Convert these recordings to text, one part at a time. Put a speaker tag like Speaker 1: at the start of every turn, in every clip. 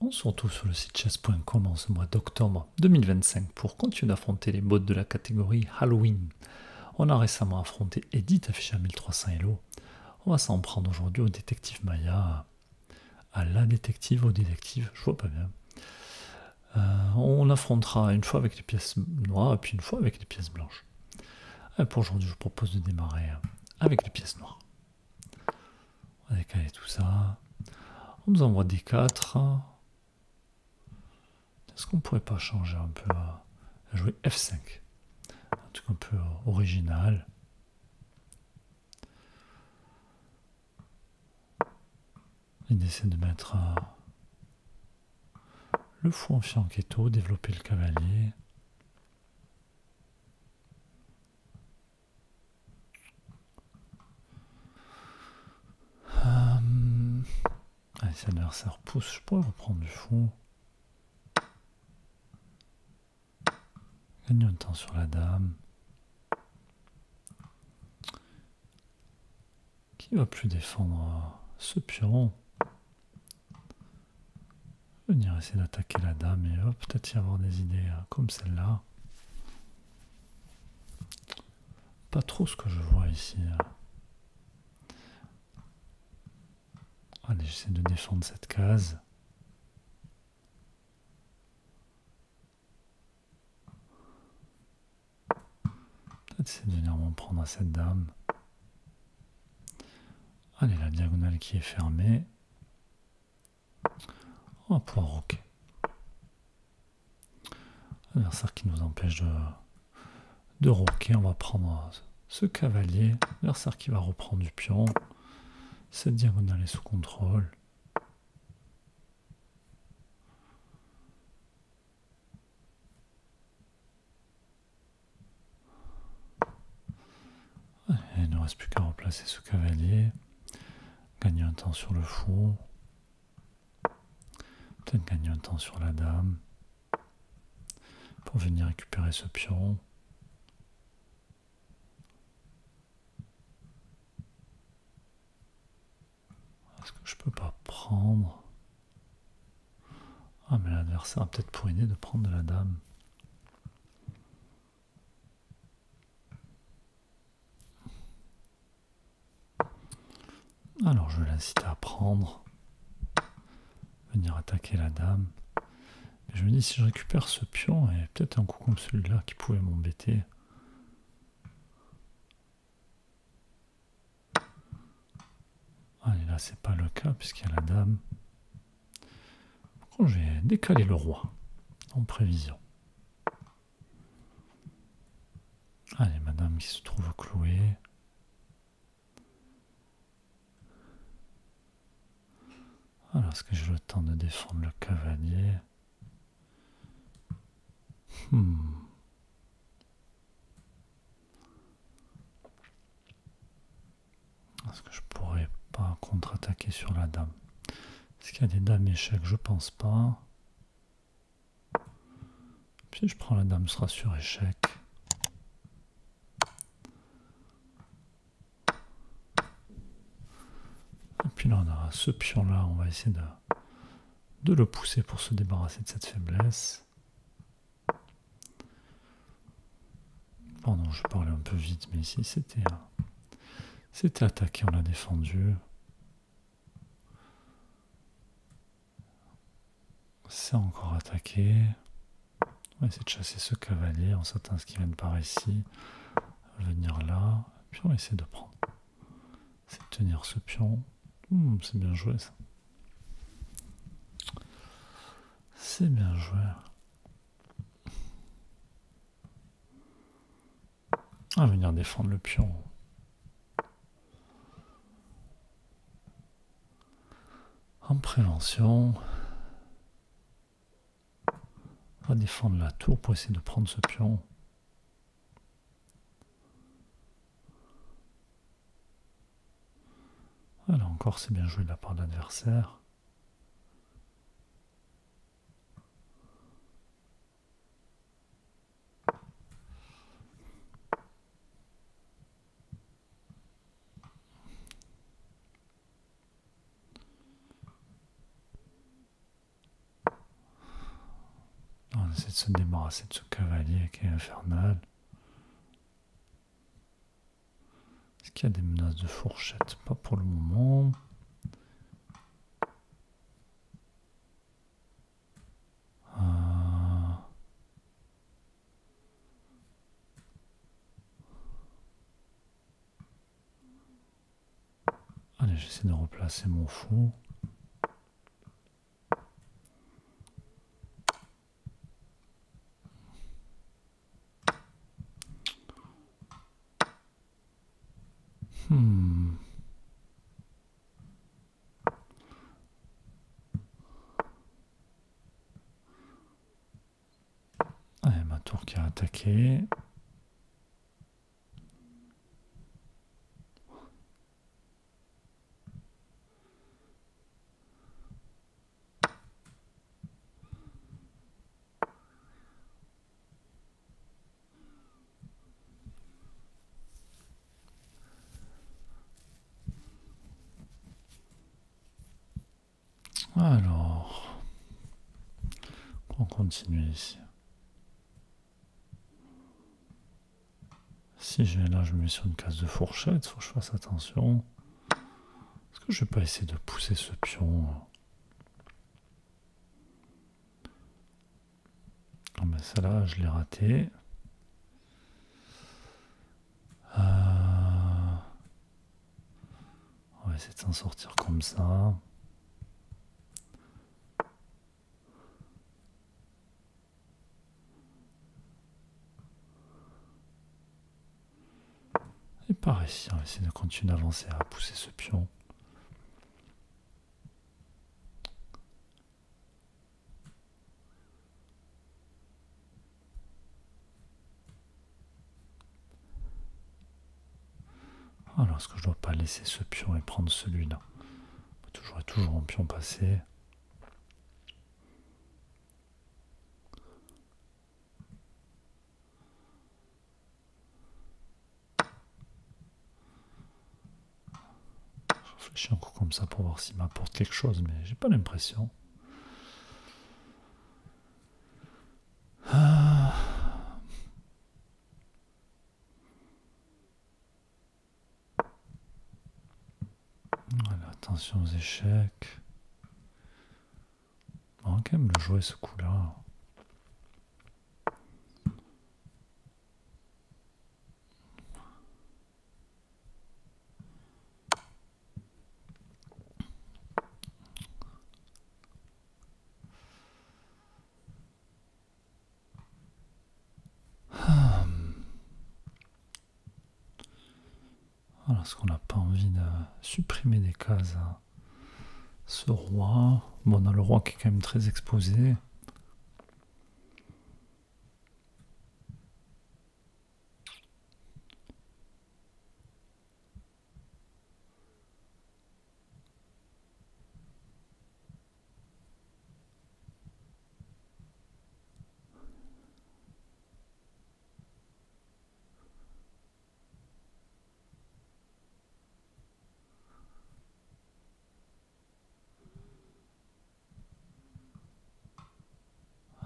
Speaker 1: On se retrouve sur le site chess.com en ce mois d'octobre 2025 pour continuer d'affronter les bots de la catégorie Halloween. On a récemment affronté Edith affiché à 1300 Elo. On va s'en prendre aujourd'hui au détective Maya, à la détective, au détective, je vois pas bien. On affrontera une fois avec les pièces noires et puis une fois avec les pièces blanches. Pour aujourd'hui, je vous propose de démarrer avec les pièces noires. On va décaler tout ça. On nous envoie des 4. Est-ce qu'on pourrait pas changer un peu à jouer F5? Un truc un peu original. L'idée c'est de mettre le fou en fianchetto, développer le cavalier. Allez, si l'adversaire pousse, je pourrais reprendre du fou. Gagner un temps sur la dame. Qui va plus défendre ce pion? Venir essayer d'attaquer la dame et peut-être y avoir des idées comme celle-là. Pas trop ce que je vois ici. Allez, j'essaie de défendre cette case. Peut-être essayer de venir m'en prendre à cette dame. Allez, la diagonale qui est fermée. On va pouvoir roquer. L'adversaire qui nous empêche de roquer. On va prendre ce cavalier. L'adversaire qui va reprendre du pion. Cette diagonale est sous contrôle. Allez, il ne reste plus qu'à replacer ce cavalier. Gagner un temps sur le fou. Peut-être gagner un temps sur la dame. Pour venir récupérer ce pion. Est-ce que je peux pas prendre? Ah, mais l'adversaire a peut-être pour idée de prendre de la dame. Alors je vais l'inciter à prendre. Venir attaquer la dame. Mais je me dis, si je récupère ce pion, et peut-être un coup comme celui-là qui pouvait m'embêter. Allez, là c'est pas le cas puisqu'il y a la dame. Donc, je vais décaler le roi en prévision. Allez, madame qui se trouve clouée. Alors, est-ce que j'ai le temps de défendre le cavalier? Est-ce que je pourrais pas contre-attaquer sur la dame? Est-ce qu'il y a des dames échecs? Je pense pas. Puis je prends la dame, ce sera sur échec. Et puis là, on a ce pion-là, on va essayer de le pousser pour se débarrasser de cette faiblesse. Pardon, je parlais un peu vite, mais ici, c'était attaqué, on l'a défendu. C'est encore attaqué. On va essayer de chasser ce cavalier. On s'attend à ce qu'il vienne par ici. Venir là. Puis on va essayer de prendre. C'est de tenir ce pion. C'est bien joué ça. C'est bien joué. On va venir défendre le pion. En prévention. On va défendre la tour pour essayer de prendre ce pion. Voilà, encore c'est bien joué de la part de l'adversaire. essaie de se débarrasser de ce cavalier qui est infernal. Est-ce qu'il y a des menaces de fourchette? Pas pour le moment. Allez, j'essaie de replacer mon fou. Allez, ma tour qui a attaqué. Alors, on continue ici. Si j'ai là, je me mets sur une case de fourchette, faut que je fasse attention. Est-ce que je vais pas essayer de pousser ce pion? Ah ben celle-là, je l'ai raté. On va essayer de s'en sortir comme ça. Et par ici, on va essayer de continuer d'avancer à pousser ce pion. Alors, est-ce que je dois pas laisser ce pion et prendre celui-là? Toujours un pion passé. Je réfléchis encore comme ça pour voir s'il m'apporte quelque chose, mais j'ai pas l'impression. Voilà, attention aux échecs. On va quand même le jouer ce coup-là. Alors, est-ce qu'on n'a pas envie de supprimer des cases à ce roi? Bon, on a le roi qui est quand même très exposé.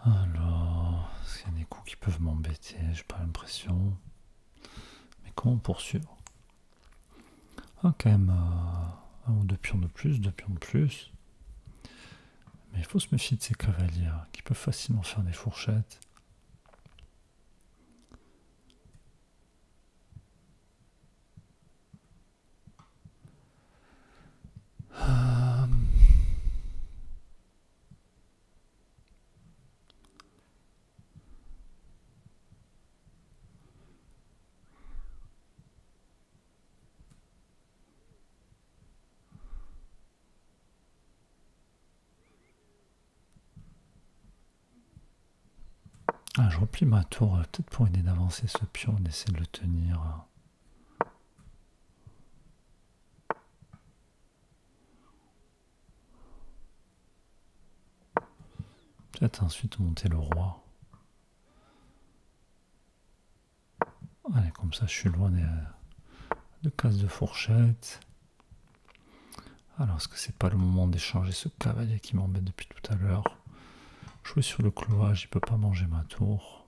Speaker 1: Alors, est-ce qu'il y a des coups qui peuvent m'embêter? J'ai pas l'impression. Mais comment poursuivre? Ah, quand même, un ou deux pions de plus, deux pions de plus. Mais il faut se méfier de ces cavaliers qui peuvent facilement faire des fourchettes. Ah, je replie ma tour, peut-être pour aider d'avancer ce pion, d'essayer de le tenir. Peut-être ensuite monter le roi. Allez, comme ça je suis loin de cases de fourchette. Alors, est-ce que c'est pas le moment d'échanger ce cavalier qui m'embête depuis tout à l'heure? Jouer sur le cloage, il peut pas manger ma tour.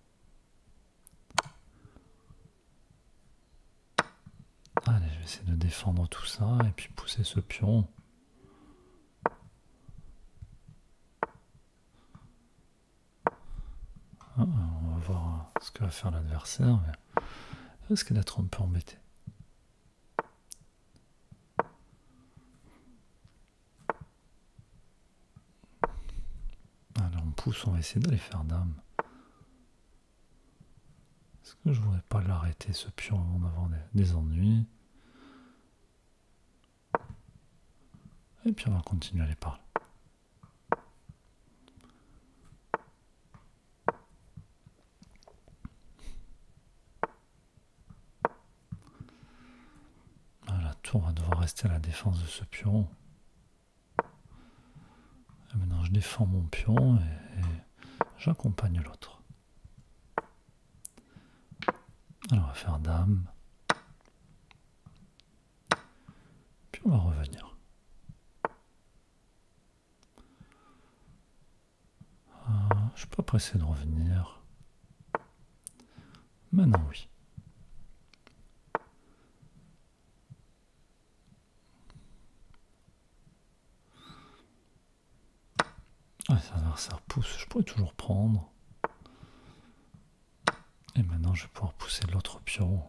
Speaker 1: Allez, je vais essayer de défendre tout ça et puis pousser ce pion. On va voir ce que va faire l'adversaire, mais il risque d'être un peu embêté. Allez, on pousse, on va essayer d'aller faire dame. Est-ce que je voudrais pas l'arrêter ce pion avant d'avoir des ennuis? Et puis on va continuer à aller par là. La tour va devoir rester à la défense de ce pion. Et maintenant je défends mon pion et j'accompagne l'autre. Alors on va faire dame. Puis on va revenir. Je suis pas pressé de revenir. Maintenant oui. Cet adversaire pousse, je pourrais toujours prendre. Et maintenant je vais pouvoir pousser l'autre pion.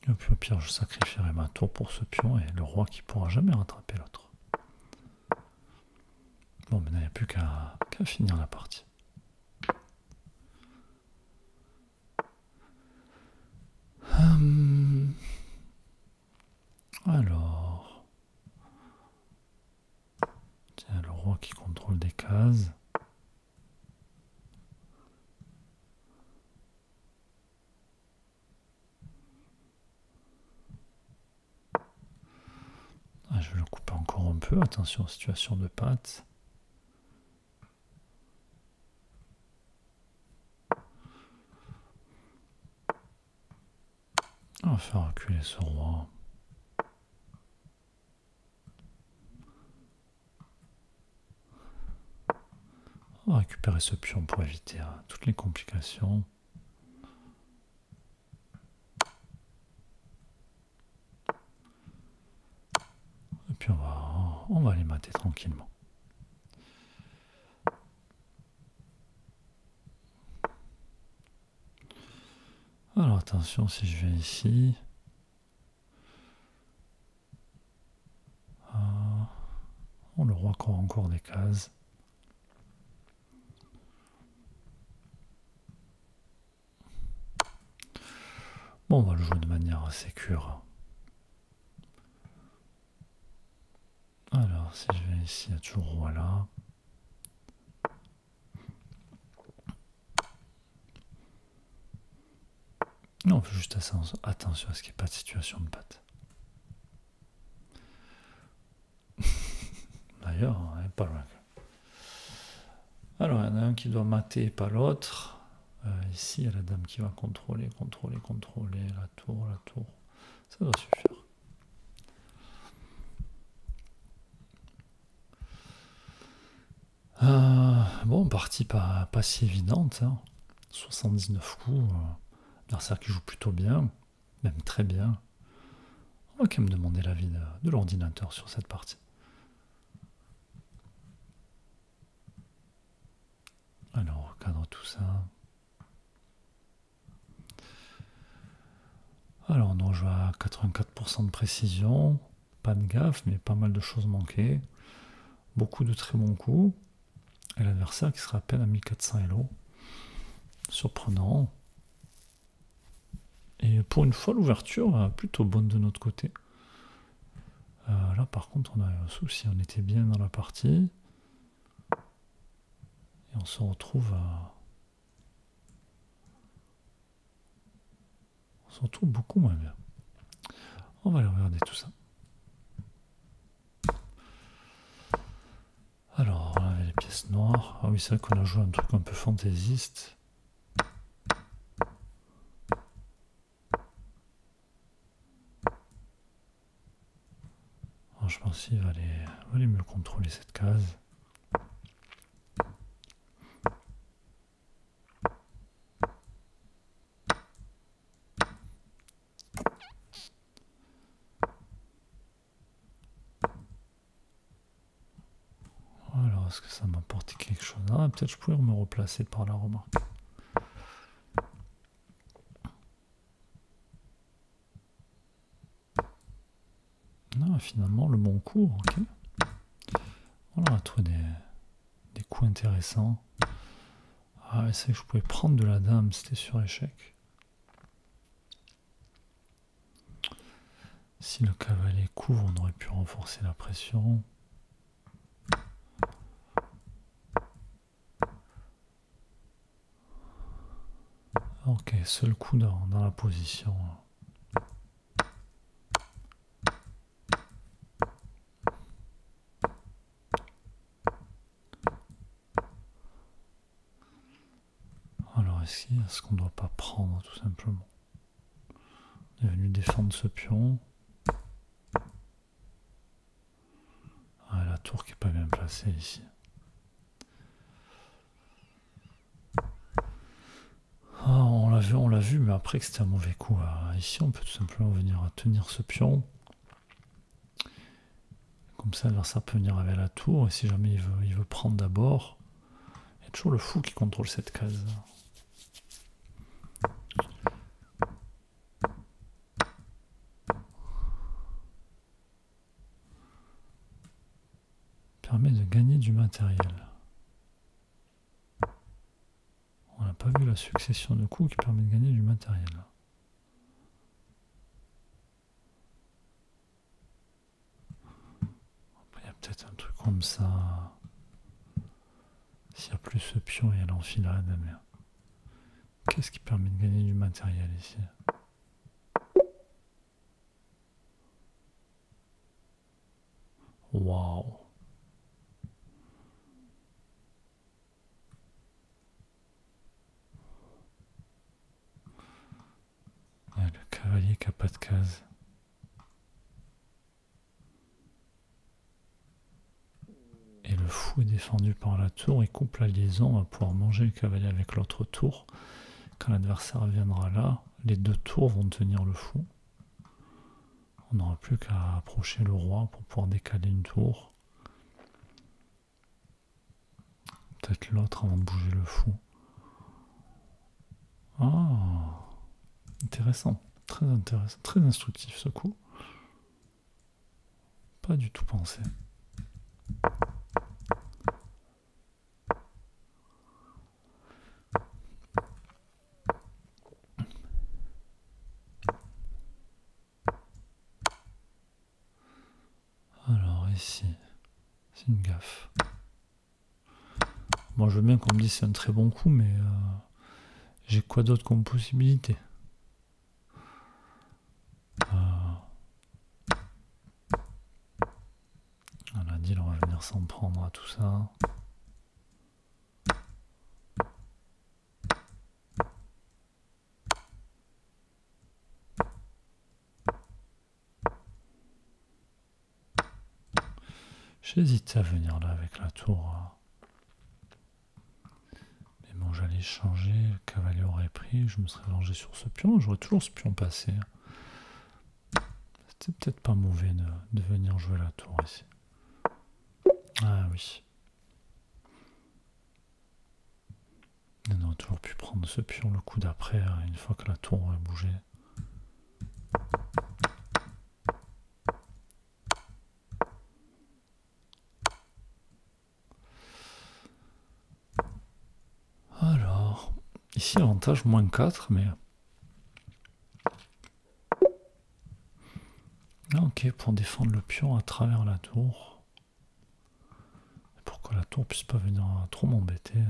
Speaker 1: Et puis au pire je sacrifierai ma tour pour ce pion et le roi qui pourra jamais rattraper l'autre. Bon, maintenant il n'y a plus qu'à finir la partie. Alors, tiens, le roi qui contrôle des cases. Je vais le couper encore un peu. Attention, situation de patte. On va faire reculer ce roi. On va récupérer ce pion pour éviter toutes les complications. Et puis on va les mater tranquillement. Alors attention, si je vais ici... le roi court encore des cases. Bon, on va le jouer de manière sécure. Alors, si je vais ici, il y a toujours roi là. Non, on fait juste attention à ce qu'il n'y ait pas de situation de patte. D'ailleurs, on n'est pas loin. Alors, il y en a un qui doit mater et pas l'autre. Ici, il y a la dame qui va contrôler la tour. Ça doit suffire. Bon, partie pas si évidente. 79 coups. L'adversaire qui joue plutôt bien, même très bien. On va quand même demander l'avis de l'ordinateur sur cette partie. Alors, on recadre tout ça. Alors, on joue à 84% de précision. Pas de gaffe, mais pas mal de choses manquées. Beaucoup de très bons coups. Et l'adversaire qui sera à peine à 1400 Elo. Surprenant. Et pour une fois, l'ouverture plutôt bonne de notre côté. Là, par contre, on a un souci. On était bien dans la partie. Et on se retrouve beaucoup moins bien. On va aller regarder tout ça. Alors, on avait les pièces noires. Ah oui, c'est vrai qu'on a joué un truc un peu fantaisiste. Alors, je pense qu'il va aller mieux contrôler cette case. voir, est-ce que ça m'apporte quelque chose? Ah, peut-être je pourrais me replacer par la remarque. Non, finalement, le bon coup, ok. Voilà, on a trouvé des coups intéressants. Ah, c'est que je pouvais prendre de la dame, c'était sur échec. Si le cavalier couvre, on aurait pu renforcer la pression. Ok, seul coup dans la position. Alors ici, est-ce qu'on ne doit pas prendre tout simplement? On est venu défendre ce pion. Ah, la tour qui n'est pas bien placée ici. Ah, on l'a vu, mais après que c'était un mauvais coup. Ici, on peut tout simplement venir à tenir ce pion. Comme ça, l'adversaire peut venir avec la tour. Et si jamais il veut prendre d'abord, il y a toujours le fou qui contrôle cette case. Permet de gagner du matériel. On n'a pas vu la succession de coups qui permet de gagner du matériel. Après, il y a peut-être un truc comme ça. S'il n'y a plus ce pion, il y a l'enfilade. Mais qu'est-ce qui permet de gagner du matériel ici? Waouh! Le cavalier qui n'a pas de case. Et le fou est défendu par la tour. Il coupe la liaison. On va pouvoir manger le cavalier avec l'autre tour. Quand l'adversaire viendra là, les deux tours vont tenir le fou. On n'aura plus qu'à approcher le roi pour pouvoir décaler une tour. Peut-être l'autre avant de bouger le fou. Ah, intéressant. Très intéressant. Très instructif ce coup. Pas du tout pensé. Alors ici, c'est une gaffe. Moi je veux bien qu'on me dise c'est un très bon coup, mais j'ai quoi d'autre comme possibilité? On a dit on va venir s'en prendre à tout ça. J'hésitais à venir là avec la tour. Mais bon, j'allais changer, le cavalier aurait pris, je me serais rangé sur ce pion, j'aurais toujours ce pion passé. C'était peut-être pas mauvais de venir jouer la tour ici. Ah oui. On aurait toujours pu prendre ce pion le coup d'après, une fois que la tour aurait bougé. Alors, ici avantage moins 4, mais... Ok, pour défendre le pion à travers la tour. Pour que la tour puisse pas venir trop m'embêter.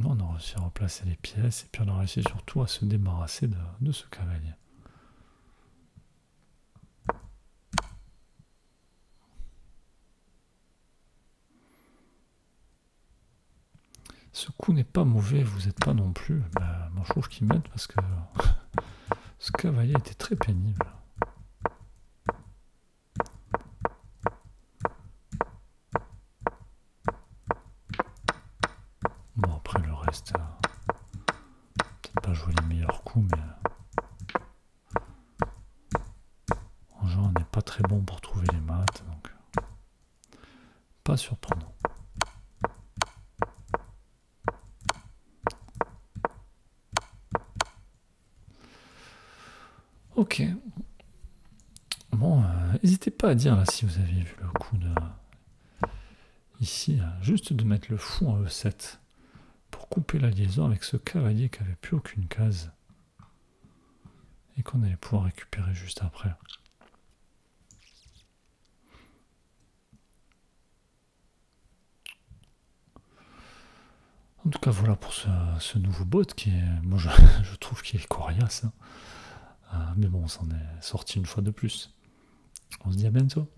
Speaker 1: On a réussi à replacer les pièces et puis on a réussi surtout à se débarrasser de ce cavalier. Ce coup n'est pas mauvais, vous n'êtes pas non plus. Bah, moi je trouve qu'il m'aide parce que ce cavalier était très pénible. Bon après le reste, peut-être pas jouer les meilleurs coups, mais... très bon pour trouver les maths, donc pas surprenant. Ok. Bon, n'hésitez pas à dire là si vous avez vu le coup de... Ici, juste de mettre le fou en E7 pour couper la liaison avec ce cavalier qui avait plus aucune case et qu'on allait pouvoir récupérer juste après. En tout cas, voilà pour ce nouveau bot qui est, moi je trouve qu'il est coriace. Hein. Mais bon, on s'en est sorti une fois de plus. On se dit à bientôt.